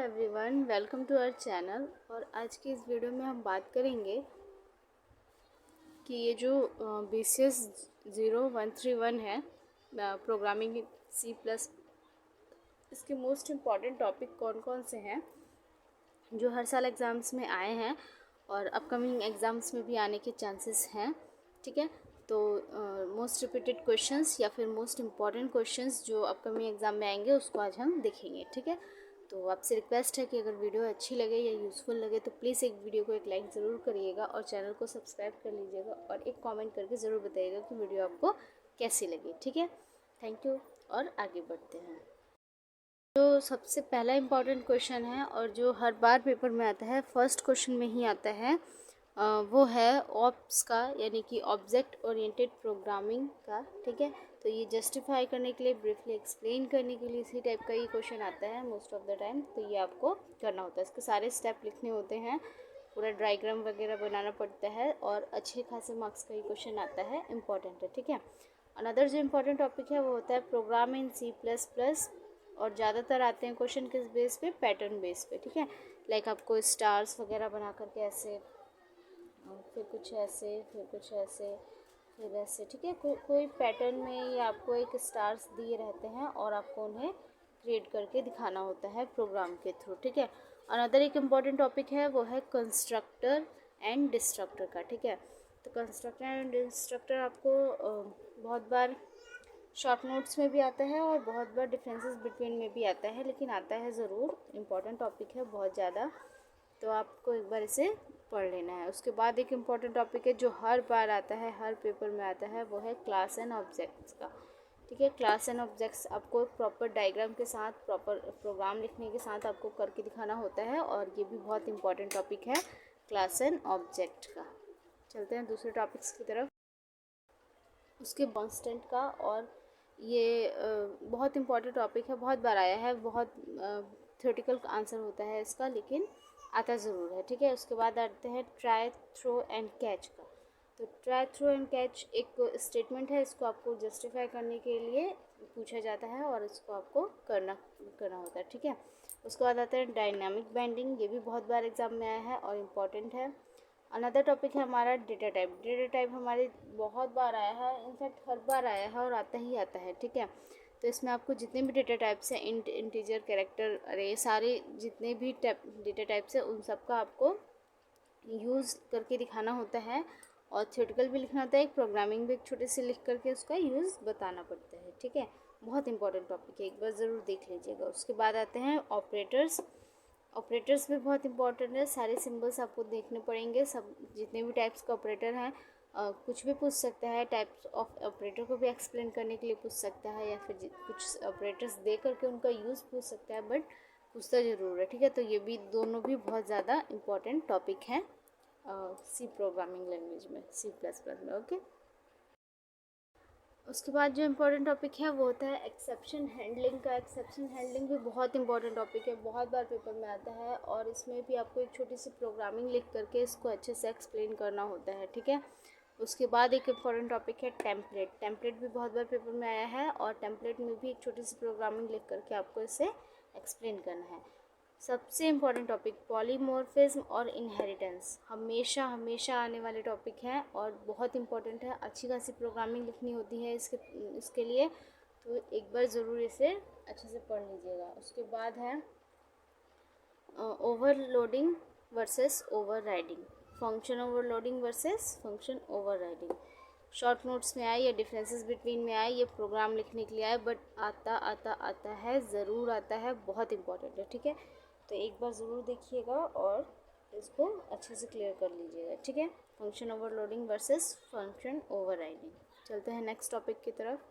Everyone, welcome to our channel. और आज की इस वीडियो में हम बात करेंगे कि ये जो BCS 0131 है प्रोग्रामिंग C+, इसके मोस्ट इम्पॉर्टेंट टॉपिक कौन कौन से हैं जो हर साल एग्ज़ाम्स में आए हैं और अपकमिंग एग्ज़ाम्स में भी आने के चांसेस हैं। ठीक है, तो मोस्ट रिपीटेड क्वेश्चंस या फिर मोस्ट इम्पॉर्टेंट क्वेश्चंस जो अपकमिंग एग्ज़ाम में आएंगे उसको आज हम देखेंगे। ठीक है, तो आपसे रिक्वेस्ट है कि अगर वीडियो अच्छी लगे या यूज़फुल लगे तो प्लीज़ एक वीडियो को एक लाइक ज़रूर करिएगा और चैनल को सब्सक्राइब कर लीजिएगा और एक कमेंट करके ज़रूर बताइएगा कि वीडियो आपको कैसी लगी। ठीक है, थैंक यू और आगे बढ़ते हैं। जो सबसे पहला इम्पॉर्टेंट क्वेश्चन है और जो हर बार पेपर में आता है, फर्स्ट क्वेश्चन में ही आता है, वो है ऑप्स का, यानी कि ऑब्जेक्ट ओरिएंटेड प्रोग्रामिंग का। ठीक है, तो ये जस्टिफाई करने के लिए, ब्रीफली एक्सप्लेन करने के लिए इसी टाइप का ये क्वेश्चन आता है मोस्ट ऑफ द टाइम। तो ये आपको करना होता है, इसके सारे स्टेप लिखने होते हैं, पूरा डायग्राम वगैरह बनाना पड़ता है और अच्छे खासे मार्क्स का ये क्वेश्चन आता है, इम्पॉर्टेंट है। ठीक है, अनदर जो इम्पॉर्टेंट टॉपिक है वो होता है प्रोग्राम इन C++, और ज़्यादातर आते हैं क्वेश्चन किस बेस पे, पैटर्न बेस पे। ठीक है, लाइक आपको स्टार्स वगैरह बना करके ऐसे, फिर कुछ ऐसे, फिर कुछ ऐसे, फिर ऐसे। ठीक है, कोई पैटर्न में ये आपको एक स्टार्स दिए रहते हैं और आपको उन्हें क्रिएट करके दिखाना होता है प्रोग्राम के थ्रू। ठीक है, अनदर एक इम्पॉर्टेंट टॉपिक है वो है कंस्ट्रक्टर एंड डिस्ट्रक्टर का। ठीक है, तो कंस्ट्रक्टर एंड डिस्ट्रक्टर आपको बहुत बार शॉर्ट नोट्स में भी आता है और बहुत बार डिफरेंसेस बिटवीन में भी आता है, लेकिन आता है ज़रूर, इम्पॉर्टेंट टॉपिक है बहुत ज़्यादा, तो आपको एक बार इसे पढ़ लेना है। उसके बाद एक इम्पॉर्टेंट टॉपिक है जो हर बार आता है, हर पेपर में आता है, वो है क्लास एंड ऑब्जेक्ट्स का। ठीक है, क्लास एंड ऑब्जेक्ट्स आपको प्रॉपर डायग्राम के साथ, प्रॉपर प्रोग्राम लिखने के साथ आपको करके दिखाना होता है और ये भी बहुत इंपॉर्टेंट टॉपिक है क्लास एंड ऑब्जेक्ट का। चलते हैं दूसरे टॉपिक्स की तरफ, उसके कॉन्स्टेंट का। और ये बहुत इंपॉर्टेंट टॉपिक है, बहुत बार आया है, बहुत थ्योरेटिकल आंसर होता है इसका, लेकिन आता ज़रूर है। ठीक है, उसके बाद आते हैं ट्राई, थ्रो एंड कैच का। तो ट्राई, थ्रो एंड कैच एक स्टेटमेंट है, इसको आपको जस्टिफाई करने के लिए पूछा जाता है और इसको आपको करना होता है। ठीक है, उसके बाद आता है डायनामिक बाइंडिंग, ये भी बहुत बार एग्जाम में आया है और इम्पॉर्टेंट है। अनदर टॉपिक है हमारा डेटा टाइप। डेटा टाइप हमारे बहुत बार आया है, इनफैक्ट हर बार आया है और आता ही आता है। ठीक है, तो इसमें आपको जितने भी डेटा टाइप्स हैं, इंटीजर, कैरेक्टर, अरे सारे जितने भी डेटा टाइप्स हैं उन सब का आपको यूज़ करके दिखाना होता है और थ्योरेटिकल भी लिखना होता है, एक प्रोग्रामिंग भी एक छोटे से लिख करके उसका यूज़ बताना पड़ता है। ठीक है, बहुत इंपॉर्टेंट टॉपिक है, एक बार ज़रूर देख लीजिएगा। उसके बाद आते हैं ऑपरेटर्स। ऑपरेटर्स भी बहुत इंपॉर्टेंट है, सारे सिंबल्स आपको देखने पड़ेंगे, सब जितने भी टाइप्स का ऑपरेटर हैं। कुछ भी पूछ सकता है, टाइप्स ऑफ ऑपरेटर को भी एक्सप्लेन करने के लिए पूछ सकता है, या फिर कुछ ऑपरेटर्स दे करके उनका यूज़ पूछ सकता है, बट पूछता ज़रूर है। ठीक है, तो ये भी दोनों भी बहुत ज़्यादा इंपॉर्टेंट टॉपिक हैं C प्रोग्रामिंग लैंग्वेज में, C++ में। ओके, उसके बाद जो इम्पोर्टेंट टॉपिक है वो होता है एक्सेप्शन हैंडलिंग का। एक्सेप्शन हैंडलिंग भी बहुत इंपॉर्टेंट टॉपिक है, बहुत बार पेपर में आता है और इसमें भी आपको एक छोटी सी प्रोग्रामिंग लिख करके इसको अच्छे से एक्सप्लेन करना होता है। ठीक है, उसके बाद एक इम्पॉर्टेंट टॉपिक है टेम्पलेट। टेम्पलेट भी बहुत बार पेपर में आया है और टेम्पलेट में भी एक छोटी सी प्रोग्रामिंग लिख करके आपको इसे एक्सप्लेन करना है। सबसे इम्पॉर्टेंट टॉपिक पॉलीमॉर्फिज्म और इनहेरिटेंस, हमेशा हमेशा आने वाले टॉपिक हैं और बहुत इंपॉर्टेंट है। अच्छी खासी प्रोग्रामिंग लिखनी होती है इसके लिए, तो एक बार ज़रूर इसे अच्छे से पढ़ लीजिएगा। उसके बाद है overloading versus overriding, function overloading versus function overriding. Short notes में आए या डिफरेंसेस बिटवीन में आए, ये प्रोग्राम लिखने के लिए आए, बट आता है, ज़रूर आता है, बहुत इंपॉर्टेंट है। ठीक है, तो एक बार ज़रूर देखिएगा और इसको अच्छे से क्लियर कर लीजिएगा। ठीक है, function overloading versus function overriding. चलते हैं नेक्स्ट टॉपिक की तरफ।